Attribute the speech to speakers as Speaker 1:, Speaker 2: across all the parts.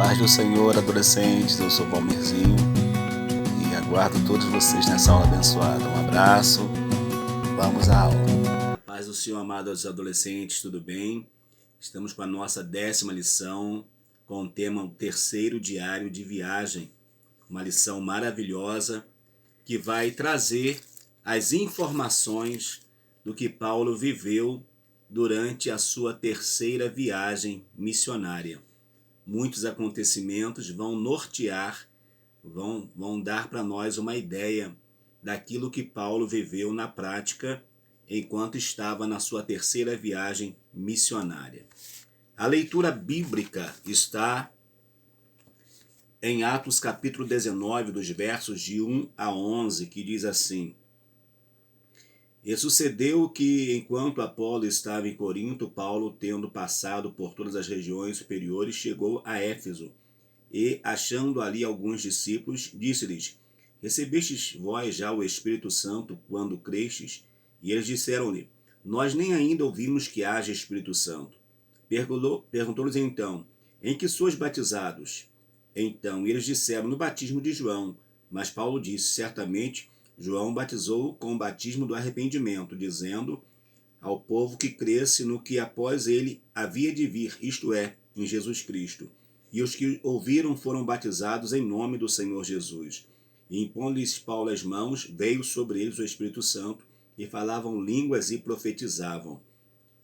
Speaker 1: Paz do Senhor, adolescentes, eu sou Valmirzinho e aguardo todos vocês nessa aula abençoada. Um abraço, vamos à aula. Paz do Senhor, amados adolescentes, tudo bem? Estamos com a nossa 10ª lição com o tema o terceiro diário de viagem. Uma lição maravilhosa que vai trazer as informações do que Paulo viveu durante a sua terceira viagem missionária. Muitos acontecimentos vão nortear, vão dar para nós uma ideia daquilo que Paulo viveu na prática enquanto estava na sua terceira viagem missionária. A leitura bíblica está em Atos capítulo 19, dos versos de 1 a 11, que diz assim: E sucedeu que, enquanto Apolo estava em Corinto, Paulo, tendo passado por todas as regiões superiores, chegou a Éfeso, e, achando ali alguns discípulos, disse-lhes: Recebestes vós já o Espírito Santo quando crestes? E eles disseram-lhe: Nós nem ainda ouvimos que haja Espírito Santo. Perguntou-lhes então: Em que sois batizados? Então eles disseram: No batismo de João. Mas Paulo disse: Certamente João batizou com o batismo do arrependimento, dizendo ao povo que cresce no que após ele havia de vir, isto é, em Jesus Cristo. E os que ouviram foram batizados em nome do Senhor Jesus. E impondo-lhes Paulo as mãos, veio sobre eles o Espírito Santo, e falavam línguas e profetizavam.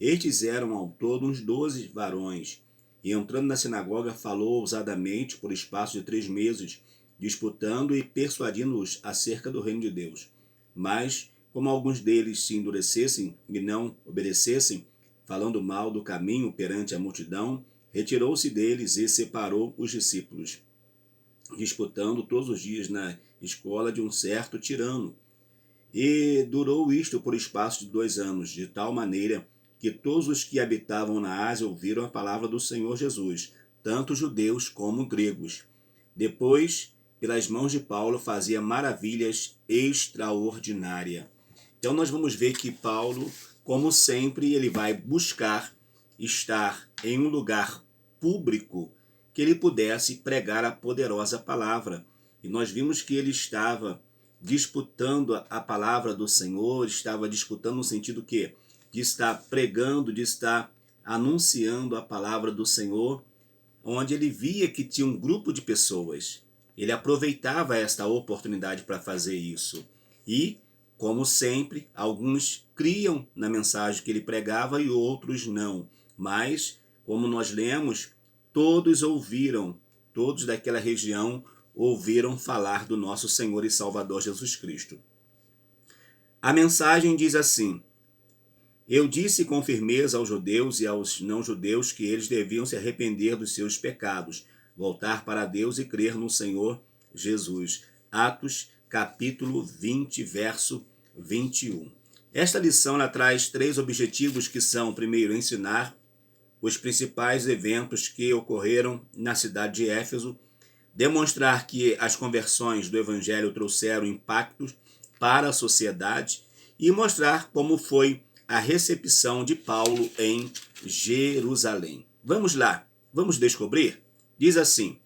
Speaker 1: Estes eram ao todo uns 12 varões, e entrando na sinagoga falou ousadamente por espaço de 3 meses, disputando e persuadindo-os acerca do reino de Deus. Mas, como alguns deles se endurecessem e não obedecessem, falando mal do caminho perante a multidão, retirou-se deles e separou os discípulos, disputando todos os dias na escola de um certo tirano. E durou isto por espaço de 2 anos, de tal maneira que todos os que habitavam na Ásia ouviram a palavra do Senhor Jesus, tanto judeus como gregos. Depois, pelas mãos de Paulo, fazia maravilhas extraordinárias. Então nós vamos ver que Paulo, como sempre, ele vai buscar estar em um lugar público que ele pudesse pregar a poderosa palavra. E nós vimos que ele estava disputando a palavra do Senhor, estava disputando no sentido que de estar pregando, de estar anunciando a palavra do Senhor, onde ele via que tinha um grupo de pessoas. Ele aproveitava esta oportunidade para fazer isso. E, como sempre, alguns criam na mensagem que ele pregava e outros não. Mas, como nós lemos, todos ouviram, todos daquela região ouviram falar do nosso Senhor e Salvador Jesus Cristo. A mensagem diz assim: Eu disse com firmeza aos judeus e aos não-judeus que eles deviam se arrepender dos seus pecados, voltar para Deus e crer no Senhor Jesus. Atos, capítulo 20, verso 21. Esta lição ela traz 3 objetivos que são, primeiro, ensinar os principais eventos que ocorreram na cidade de Éfeso, demonstrar que as conversões do Evangelho trouxeram impactos para a sociedade e mostrar como foi a recepção de Paulo em Jerusalém. Vamos lá, vamos descobrir? Diz assim: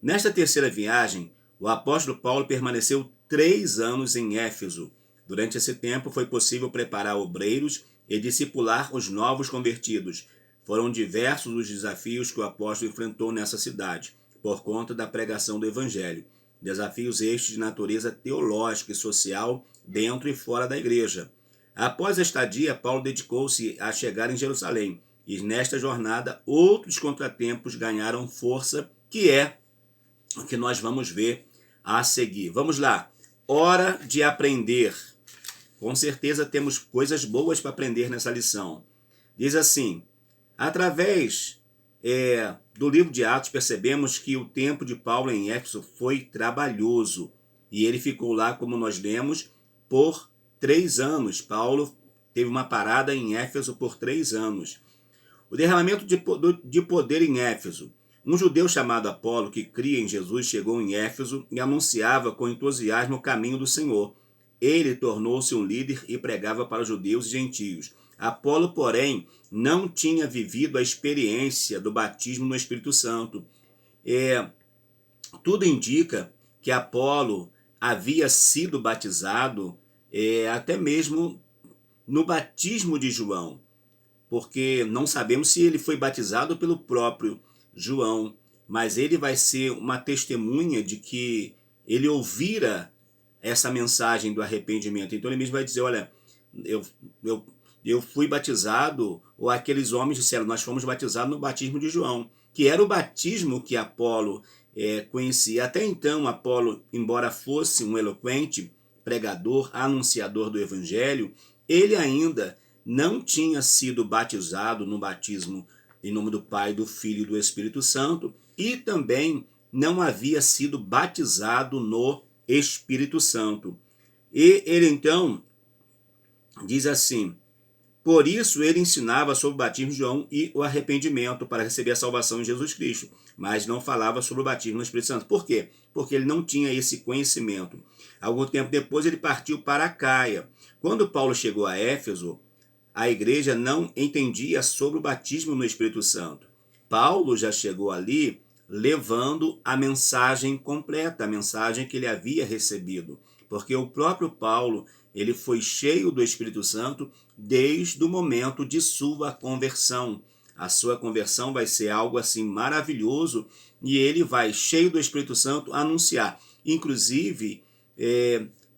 Speaker 1: Nesta terceira viagem, o apóstolo Paulo permaneceu 3 anos em Éfeso. Durante esse tempo foi possível preparar obreiros e discipular os novos convertidos. Foram diversos os desafios que o apóstolo enfrentou nessa cidade, por conta da pregação do Evangelho. Desafios estes de natureza teológica e social dentro e fora da igreja. Após a estadia, Paulo dedicou-se a chegar em Jerusalém, e nesta jornada outros contratempos ganharam força, que é o que nós vamos ver a seguir. Vamos lá. Hora de aprender. Com certeza temos coisas boas para aprender nessa lição. Diz assim: através do livro de Atos, percebemos que o tempo de Paulo em Éfeso foi trabalhoso, e ele ficou lá, como nós lemos, por 3 anos. Paulo teve uma parada em Éfeso por 3 anos. O derramamento de poder em Éfeso. Um judeu chamado Apolo, que cria em Jesus, chegou em Éfeso e anunciava com entusiasmo o caminho do Senhor. Ele tornou-se um líder e pregava para judeus e gentios. Apolo, porém, não tinha vivido a experiência do batismo no Espírito Santo Tudo indica que Apolo havia sido batizado até mesmo no batismo de João, porque não sabemos se ele foi batizado pelo próprio João, mas ele vai ser uma testemunha de que ele ouvira essa mensagem do arrependimento. Então ele mesmo vai dizer, olha, eu fui batizado, ou aqueles homens disseram, nós fomos batizados no batismo de João, que era o batismo que Apolo conhecia. Até então, Apolo, embora fosse um eloquente pregador, anunciador do evangelho, ele ainda não tinha sido batizado no batismo em nome do Pai, do Filho e do Espírito Santo, e também não havia sido batizado no Espírito Santo. E ele então diz assim, por isso ele ensinava sobre o batismo de João e o arrependimento para receber a salvação em Jesus Cristo, mas não falava sobre o batismo no Espírito Santo. Por quê? Porque ele não tinha esse conhecimento. Algum tempo depois ele partiu para Acaia. Quando Paulo chegou a Éfeso, a igreja não entendia sobre o batismo no Espírito Santo. Paulo já chegou ali levando a mensagem completa, a mensagem que ele havia recebido, porque o próprio Paulo, ele foi cheio do Espírito Santo desde o momento de sua conversão. A sua conversão vai ser algo assim maravilhoso e ele vai, cheio do Espírito Santo, anunciar. Inclusive,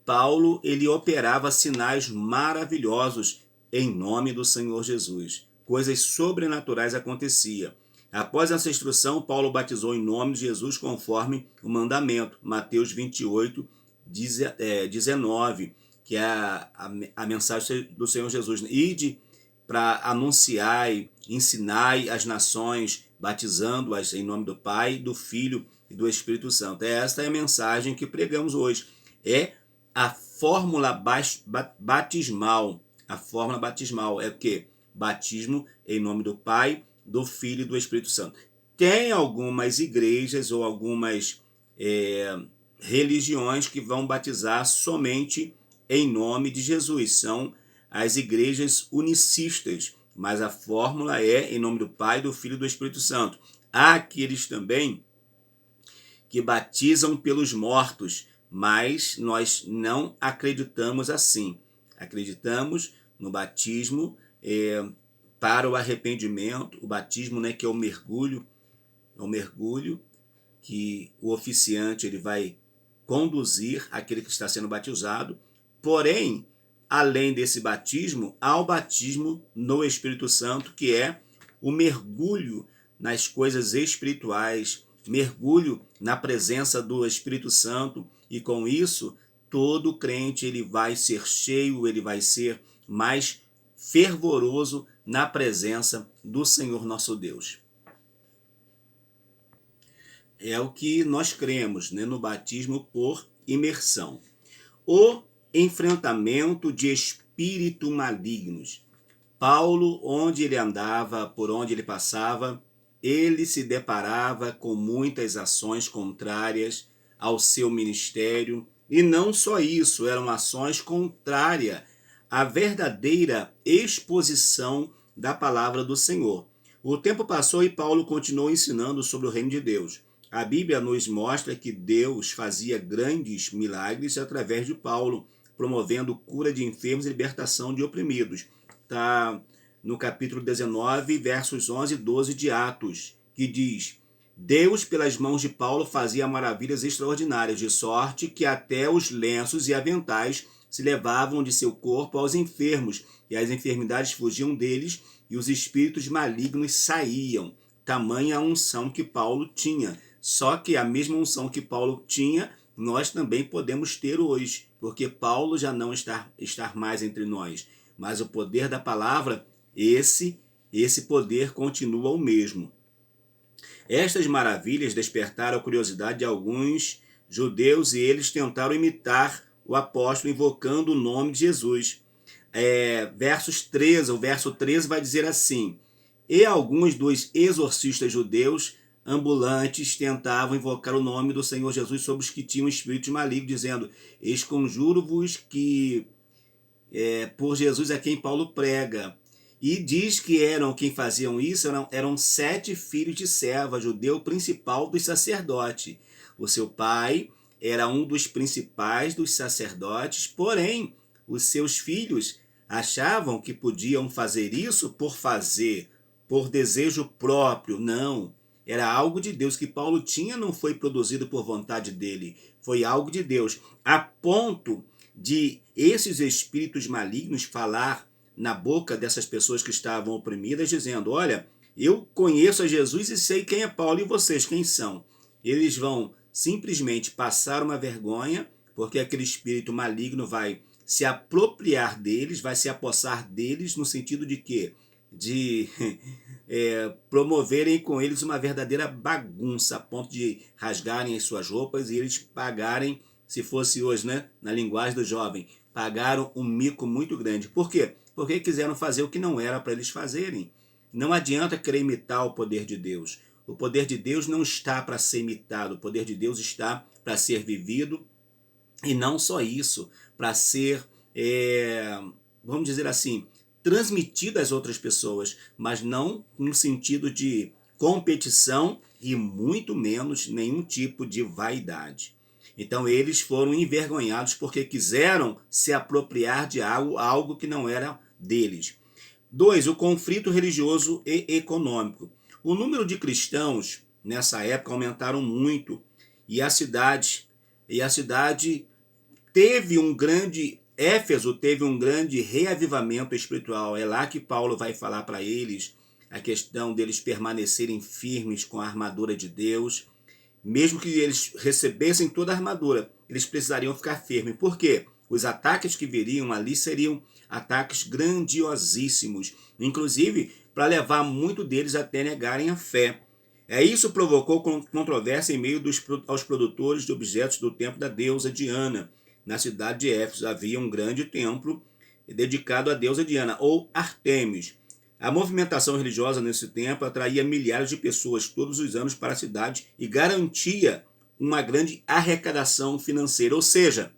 Speaker 1: Paulo, ele operava sinais maravilhosos em nome do Senhor Jesus. Coisas sobrenaturais aconteciam. Após essa instrução, Paulo batizou em nome de Jesus conforme o mandamento. Mateus 28, 19, que é a mensagem do Senhor Jesus. Ide para anunciar e ensinar as nações, batizando-as em nome do Pai, do Filho e do Espírito Santo. Esta é a mensagem que pregamos hoje. É a fórmula batismal. A fórmula batismal é o quê? Batismo em nome do Pai, do Filho e do Espírito Santo. Tem algumas igrejas ou algumas religiões que vão batizar somente em nome de Jesus. São as igrejas unicistas, mas a fórmula é em nome do Pai, do Filho e do Espírito Santo. Há aqueles também que batizam pelos mortos, mas nós não acreditamos assim. Acreditamos no batismo para o arrependimento, o batismo, né, que é o mergulho que o oficiante ele vai conduzir aquele que está sendo batizado. Porém, além desse batismo, há o batismo no Espírito Santo, que é o mergulho nas coisas espirituais, mergulho na presença do Espírito Santo, e com isso todo crente ele vai ser cheio, ele vai ser mais fervoroso na presença do Senhor nosso Deus. É o que nós cremos, né, no batismo por imersão. O enfrentamento de espíritos malignos. Paulo, onde ele andava, por onde ele passava, ele se deparava com muitas ações contrárias ao seu ministério. E não só isso, eram ações contrárias à verdadeira exposição da palavra do Senhor. O tempo passou e Paulo continuou ensinando sobre o reino de Deus. A Bíblia nos mostra que Deus fazia grandes milagres através de Paulo, promovendo cura de enfermos e libertação de oprimidos. Está no capítulo 19, versos 11 e 12 de Atos, que diz: Deus, pelas mãos de Paulo, fazia maravilhas extraordinárias, de sorte que até os lenços e aventais se levavam de seu corpo aos enfermos, e as enfermidades fugiam deles, e os espíritos malignos saíam. Tamanha a unção que Paulo tinha. Só que a mesma unção que Paulo tinha, nós também podemos ter hoje, porque Paulo já não está mais entre nós. Mas o poder da palavra, esse poder continua o mesmo. Estas maravilhas despertaram a curiosidade de alguns judeus e eles tentaram imitar o apóstolo invocando o nome de Jesus. O verso 13 vai dizer assim: E alguns dos exorcistas judeus ambulantes tentavam invocar o nome do Senhor Jesus sobre os que tinham espíritos malignos, dizendo: Esconjuro-vos que por Jesus é quem Paulo prega. E diz que quem faziam isso eram 7 filhos de Serva, judeu principal dos sacerdotes. O seu pai era um dos principais dos sacerdotes, porém, os seus filhos achavam que podiam fazer isso por fazer, por desejo próprio. Não, era algo de Deus. Que Paulo tinha não foi produzido por vontade dele, foi algo de Deus, a ponto de esses espíritos malignos falar na boca dessas pessoas que estavam oprimidas, dizendo: olha, eu conheço a Jesus e sei quem é Paulo, e vocês quem são? Eles vão simplesmente passar uma vergonha, porque aquele espírito maligno vai se apropriar deles, vai se apossar deles, no sentido de quê? De promoverem com eles uma verdadeira bagunça, a ponto de rasgarem as suas roupas e eles pagarem, se fosse hoje, né, na linguagem do jovem, pagaram um mico muito grande. Por quê? Porque quiseram fazer o que não era para eles fazerem. Não adianta querer imitar o poder de Deus. O poder de Deus não está para ser imitado, o poder de Deus está para ser vivido, e não só isso, para ser, vamos dizer assim, transmitido às outras pessoas, mas não no sentido de competição e muito menos nenhum tipo de vaidade. Então eles foram envergonhados porque quiseram se apropriar de algo que não era deles. 2. O conflito religioso e econômico. O número de cristãos nessa época aumentaram muito, e a cidade teve um grande Éfeso teve um grande reavivamento espiritual. É lá que Paulo vai falar para eles a questão deles permanecerem firmes com a armadura de Deus. Mesmo que eles recebessem toda a armadura, eles precisariam ficar firmes. Por quê? Os ataques que viriam ali seriam ataques grandiosíssimos, inclusive para levar muito deles até negarem a fé. Isso provocou controvérsia em meio aos produtores de objetos do templo da deusa Diana. Na cidade de Éfeso havia um grande templo dedicado à deusa Diana, ou Artemis. A movimentação religiosa nesse templo atraía milhares de pessoas todos os anos para a cidade e garantia uma grande arrecadação financeira. Ou seja,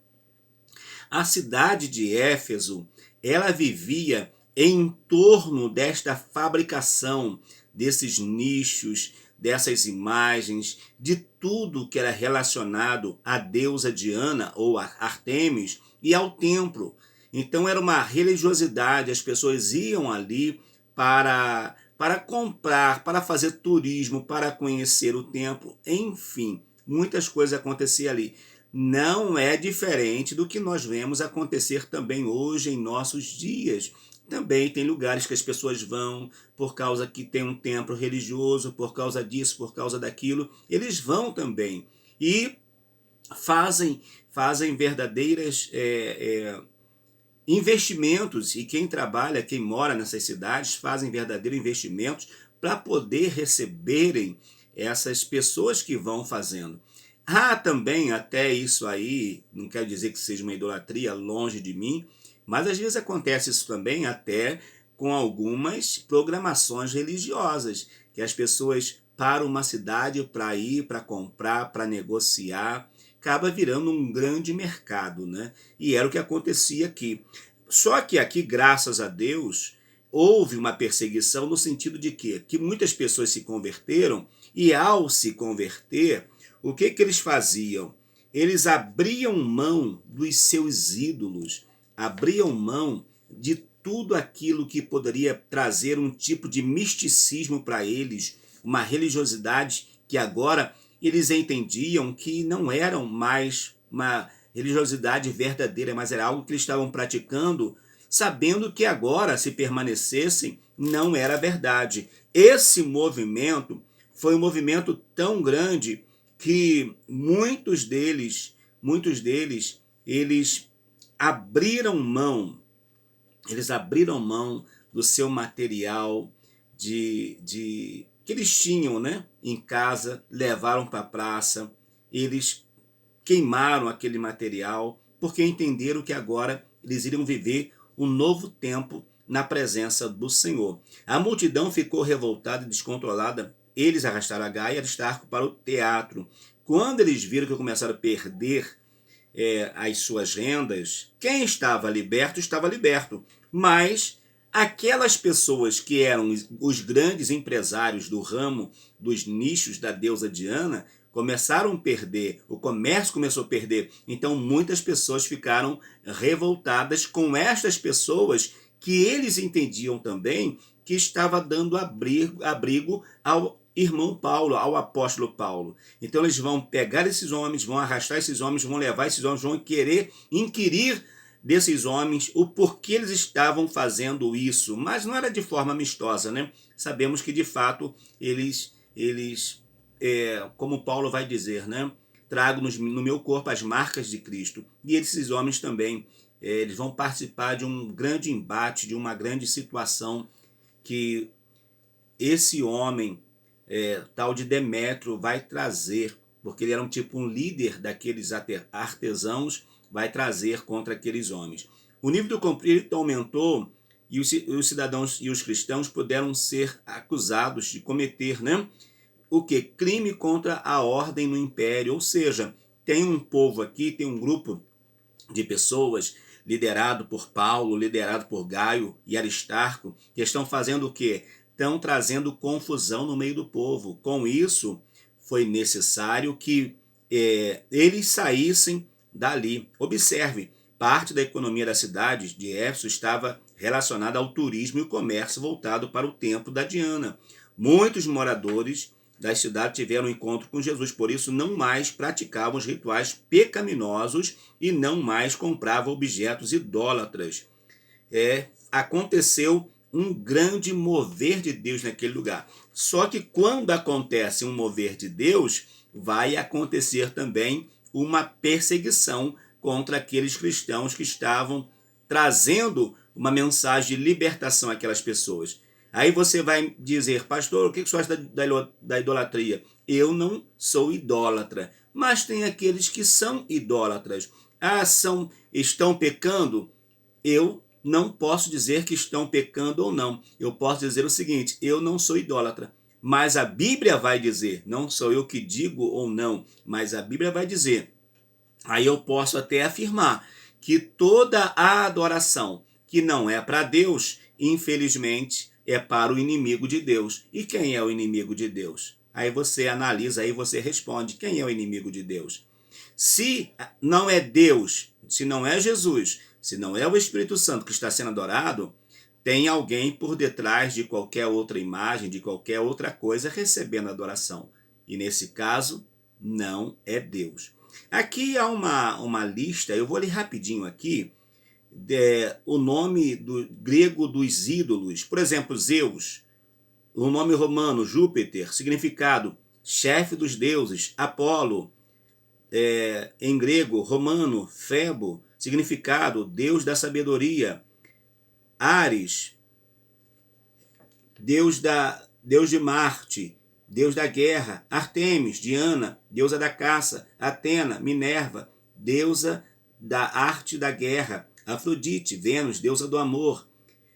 Speaker 1: a cidade de Éfeso, ela vivia em torno desta fabricação desses nichos, dessas imagens, de tudo que era relacionado à deusa Diana ou a Artemis e ao templo. Então era uma religiosidade, as pessoas iam ali para comprar, para fazer turismo, para conhecer o templo, enfim, muitas coisas aconteciam ali. Não é diferente do que nós vemos acontecer também hoje em nossos dias. Também tem lugares que as pessoas vão por causa que tem um templo religioso, por causa disso, por causa daquilo. Eles vão também e fazem verdadeiras investimentos. E quem trabalha, quem mora nessas cidades, fazem verdadeiros investimentos para poder receberem essas pessoas que vão fazendo. Também até isso aí, não quero dizer que seja uma idolatria, longe de mim, mas às vezes acontece isso também até com algumas programações religiosas, que as pessoas param uma cidade para ir, para comprar, para negociar, acaba virando um grande mercado, né? E era o que acontecia aqui. Só que aqui, graças a Deus, houve uma perseguição no sentido de quê? Que muitas pessoas se converteram e, ao se converter, o que eles faziam? Eles abriam mão dos seus ídolos, abriam mão de tudo aquilo que poderia trazer um tipo de misticismo para eles, uma religiosidade que agora eles entendiam que não era mais uma religiosidade verdadeira, mas era algo que eles estavam praticando, sabendo que agora, se permanecessem, não era verdade. Esse movimento foi um movimento tão grande que muitos deles, eles abriram mão do seu material que eles tinham, né, em casa, levaram para a praça, eles queimaram aquele material, porque entenderam que agora eles iriam viver um novo tempo na presença do Senhor. A multidão ficou revoltada e descontrolada. Eles arrastaram Agai e Aristarco para o teatro. Quando eles viram que começaram a perder as suas rendas, quem estava liberto, mas aquelas pessoas que eram os grandes empresários do ramo dos nichos da deusa Diana começaram a perder, o comércio começou a perder, então muitas pessoas ficaram revoltadas com estas pessoas que eles entendiam também que estava dando abrigo ao irmão Paulo, ao apóstolo Paulo. Então eles vão pegar esses homens, vão arrastar esses homens, vão levar esses homens, vão querer inquirir desses homens o porquê eles estavam fazendo isso, mas não era de forma amistosa, né? Sabemos que de fato eles como Paulo vai dizer, né? Trago no meu corpo as marcas de Cristo. E esses homens também, eles vão participar de um grande embate, de uma grande situação que esse homem, tal de Demétrio, vai trazer, porque ele era um líder daqueles artesãos, vai trazer contra aqueles homens. O nível do conflito aumentou e os cidadãos e os cristãos puderam ser acusados de cometer, né? O que? Crime contra a ordem no império. Ou seja, tem um povo aqui, tem um grupo de pessoas liderado por Paulo, liderado por Gaio e Aristarco, que estão fazendo o quê? Estão trazendo confusão no meio do povo. Com isso, foi necessário que eles saíssem dali. Observe, parte da economia da cidade de Éfeso estava relacionada ao turismo e comércio voltado para o templo da Diana. Muitos moradores da cidade tiveram encontro com Jesus, por isso não mais praticavam os rituais pecaminosos e não mais compravam objetos idólatras. Aconteceu um grande mover de Deus naquele lugar. Só que quando acontece um mover de Deus, vai acontecer também uma perseguição contra aqueles cristãos que estavam trazendo uma mensagem de libertação àquelas pessoas. Aí você vai dizer, pastor, o que você acha da idolatria? Eu não sou idólatra, mas tem aqueles que são idólatras. Estão pecando? Eu não posso dizer que estão pecando ou não. Eu posso dizer o seguinte, eu não sou idólatra, mas a Bíblia vai dizer, não sou eu que digo ou não, mas a Bíblia vai dizer. Aí eu posso até afirmar que toda a adoração que não é para Deus, infelizmente, é para o inimigo de Deus. E quem é o inimigo de Deus? Aí você analisa, aí você responde, quem é o inimigo de Deus? Se não é Deus, se não é Jesus, se não é o Espírito Santo que está sendo adorado, tem alguém por detrás de qualquer outra imagem, de qualquer outra coisa, recebendo adoração. E nesse caso, não é Deus. Aqui há uma lista, eu vou ler rapidinho aqui, o nome grego dos ídolos. Por exemplo, Zeus, o nome romano Júpiter, significado chefe dos deuses. Apolo, em grego romano Febo, significado deus da sabedoria. Ares, deus de Marte, deus da guerra. Artemis, Diana, deusa da caça. Atena, Minerva, deusa da arte da guerra. Afrodite, Vênus, deusa do amor.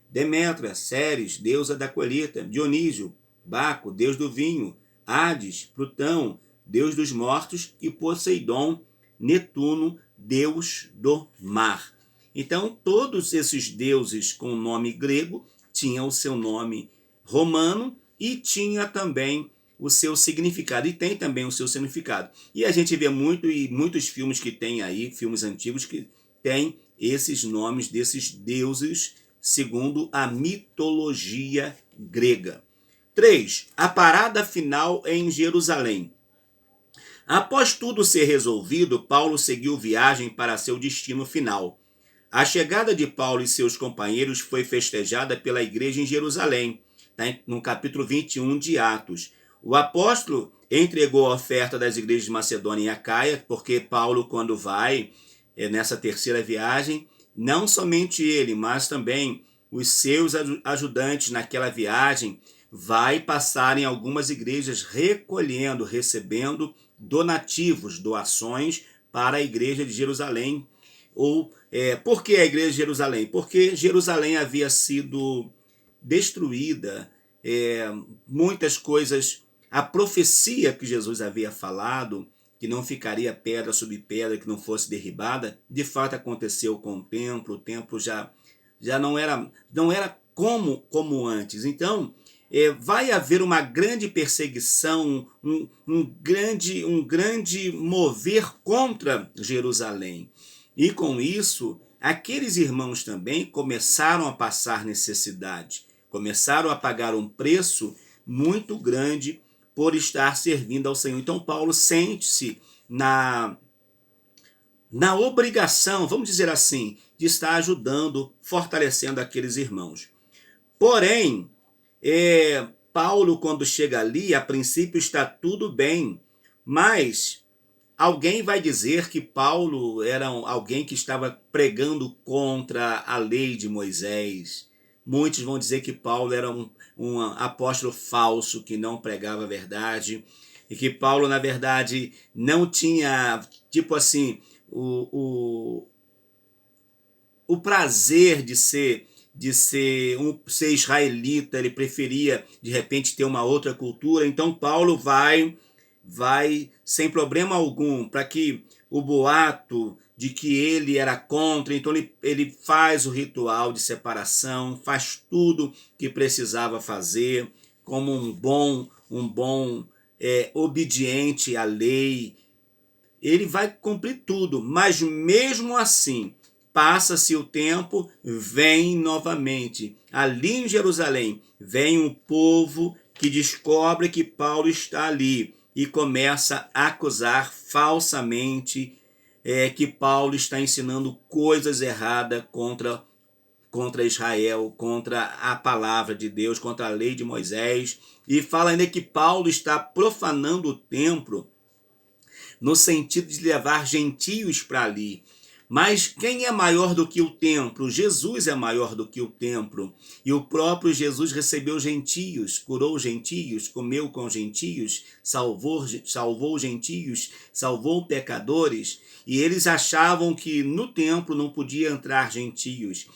Speaker 1: Demétra, Ceres, deusa da colheita. Dionísio, Baco, deus do vinho. Hades, Plutão, deus dos mortos. E Poseidon, Netuno, deus do mar. Então, todos esses deuses com nome grego tinham o seu nome romano e tinha também o seu significado. E tem também o seu significado. E a gente vê muitos filmes que tem aí, filmes antigos, que tem esses nomes desses deuses segundo a mitologia grega. 3. A parada final em Jerusalém. Após tudo ser resolvido, Paulo seguiu viagem para seu destino final. A chegada de Paulo e seus companheiros foi festejada pela igreja em Jerusalém, no capítulo 21 de Atos. O apóstolo entregou a oferta das igrejas de Macedônia e Acaia, porque Paulo, quando vai nessa terceira viagem, não somente ele, mas também os seus ajudantes naquela viagem, vai passar em algumas igrejas recolhendo, recebendo donativos, doações para a igreja de Jerusalém. Por que a igreja de Jerusalém? Porque Jerusalém havia sido destruída, muitas coisas, a profecia que Jesus havia falado, que não ficaria pedra sobre pedra, que não fosse derribada, de fato aconteceu com o templo já não era como antes. Então, vai haver uma grande perseguição, um grande mover contra Jerusalém. E com isso, aqueles irmãos também começaram a passar necessidade, começaram a pagar um preço muito grande por estar servindo ao Senhor. Então Paulo sente-se na obrigação, vamos dizer assim, de estar ajudando, fortalecendo aqueles irmãos. Porém, Paulo, quando chega ali, a princípio está tudo bem, mas alguém vai dizer que Paulo era alguém que estava pregando contra a lei de Moisés. Muitos vão dizer que Paulo era um apóstolo falso, que não pregava a verdade, e que Paulo, na verdade, não tinha, tipo assim, o prazer de ser israelita. Ele preferia, de repente, ter uma outra cultura. Então Paulo vai sem problema algum, para que o boato de que ele era contra, então ele faz o ritual de separação, faz tudo que precisava fazer, como um bom obediente à lei. Ele vai cumprir tudo, mas mesmo assim, passa-se o tempo, vem novamente. Ali em Jerusalém, vem um povo que descobre que Paulo está ali e começa a acusar falsamente que Paulo está ensinando coisas erradas contra Israel, contra a palavra de Deus, contra a lei de Moisés. E fala ainda que Paulo está profanando o templo no sentido de levar gentios para ali. Mas quem é maior do que o templo? Jesus é maior do que o templo. E o próprio Jesus recebeu gentios, curou gentios, comeu com gentios, salvou gentios, salvou pecadores. E eles achavam que no templo não podia entrar gentios.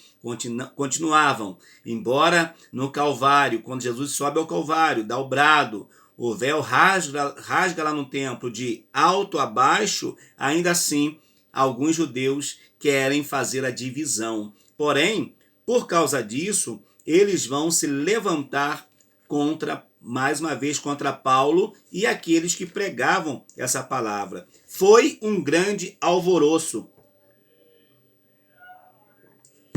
Speaker 1: Continuavam, embora no Calvário, quando Jesus sobe ao Calvário, dá o brado, o véu rasga lá no templo de alto a baixo, ainda assim alguns judeus querem fazer a divisão. Porém, por causa disso, eles vão se levantar mais uma vez, contra Paulo e aqueles que pregavam essa palavra. Foi um grande alvoroço.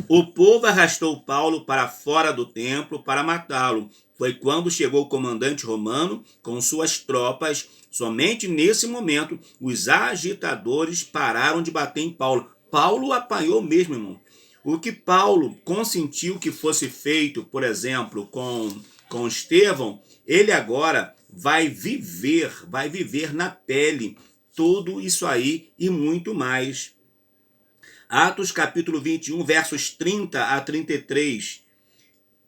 Speaker 1: O povo arrastou Paulo para fora do templo para matá-lo. Foi quando chegou o comandante romano com suas tropas. Somente nesse momento, os agitadores pararam de bater em Paulo. Paulo apanhou mesmo, irmão. O que Paulo consentiu que fosse feito, por exemplo, com Estevão, ele agora vai viver na pele tudo isso aí e muito mais. Atos capítulo 21, versos 30 a 33.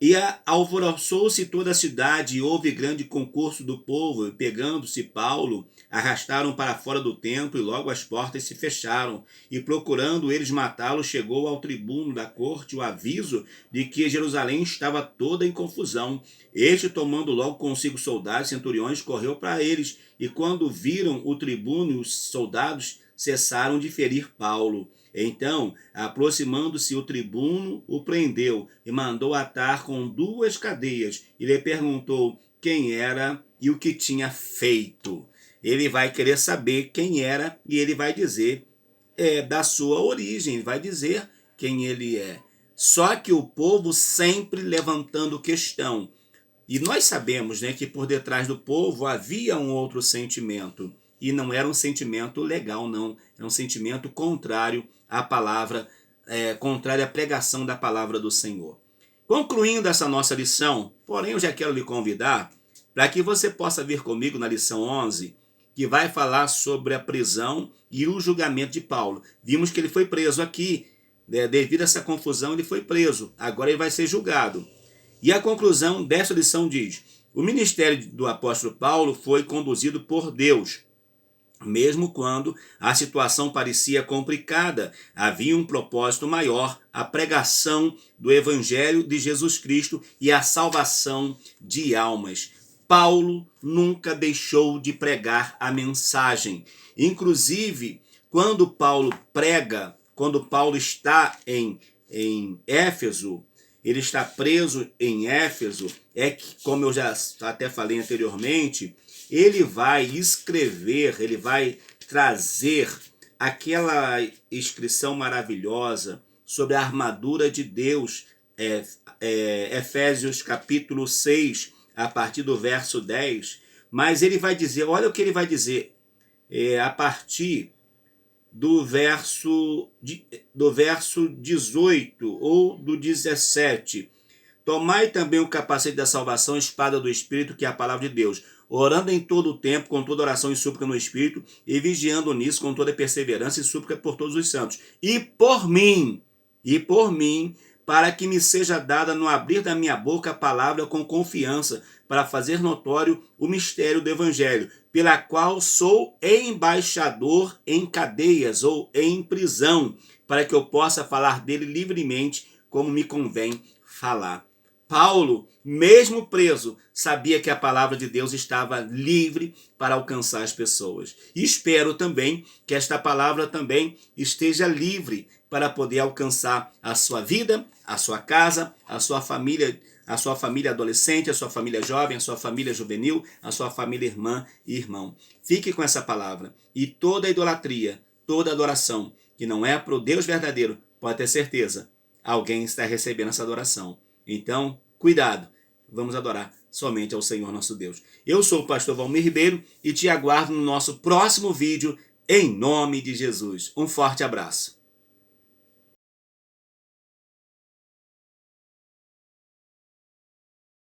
Speaker 1: E alvoroçou-se toda a cidade, e houve grande concurso do povo, e pegando-se Paulo, arrastaram para fora do templo, e logo as portas se fecharam. E procurando eles matá-lo, chegou ao tribuno da corte o aviso de que Jerusalém estava toda em confusão. Este, tomando logo consigo soldados e centuriões, correu para eles, e quando viram o tribuno e os soldados, cessaram de ferir Paulo. Então, aproximando-se o tribuno, o prendeu e mandou atar com 2 cadeias e lhe perguntou quem era e o que tinha feito. Ele vai querer saber quem era e ele vai dizer da sua origem, vai dizer quem ele é. Só que o povo sempre levantando questão. E nós sabemos, que por detrás do povo havia um outro sentimento. E não era um sentimento legal, não. Era um sentimento contrário à palavra, contrário à pregação da palavra do Senhor. Concluindo essa nossa lição, porém eu já quero lhe convidar para que você possa vir comigo na lição 11, que vai falar sobre a prisão e o julgamento de Paulo. Vimos que ele foi preso aqui, devido a essa confusão ele foi preso. Agora ele vai ser julgado. E a conclusão dessa lição diz: o ministério do apóstolo Paulo foi conduzido por Deus. Mesmo quando a situação parecia complicada, havia um propósito maior, a pregação do Evangelho de Jesus Cristo e a salvação de almas. Paulo nunca deixou de pregar a mensagem. Inclusive, quando Paulo prega, quando Paulo está em Éfeso, ele está preso em Éfeso, é que, como eu já até falei anteriormente, ele vai escrever, ele vai trazer aquela inscrição maravilhosa sobre a armadura de Deus, Efésios capítulo 6, a partir do verso 10, mas ele vai dizer, olha o que ele vai dizer, a partir do verso 18 ou do 17. Tomai também o capacete da salvação, espada do Espírito, que é a palavra de Deus, orando em todo o tempo, com toda oração e súplica no Espírito, e vigiando nisso com toda perseverança e súplica por todos os santos. E por mim, para que me seja dada no abrir da minha boca a palavra com confiança, para fazer notório o mistério do Evangelho, pela qual sou embaixador em cadeias ou em prisão, para que eu possa falar dele livremente, como me convém falar. Paulo, mesmo preso, sabia que a palavra de Deus estava livre para alcançar as pessoas. E espero também que esta palavra também esteja livre para poder alcançar a sua vida, a sua casa, a sua família adolescente, a sua família jovem, a sua família juvenil, a sua família irmã e irmão. Fique com essa palavra. E toda idolatria, toda adoração que não é para o Deus verdadeiro, pode ter certeza, alguém está recebendo essa adoração. Então, cuidado, vamos adorar somente ao Senhor nosso Deus. Eu sou o pastor Valmir Ribeiro e te aguardo no nosso próximo vídeo, em nome de Jesus. Um forte abraço.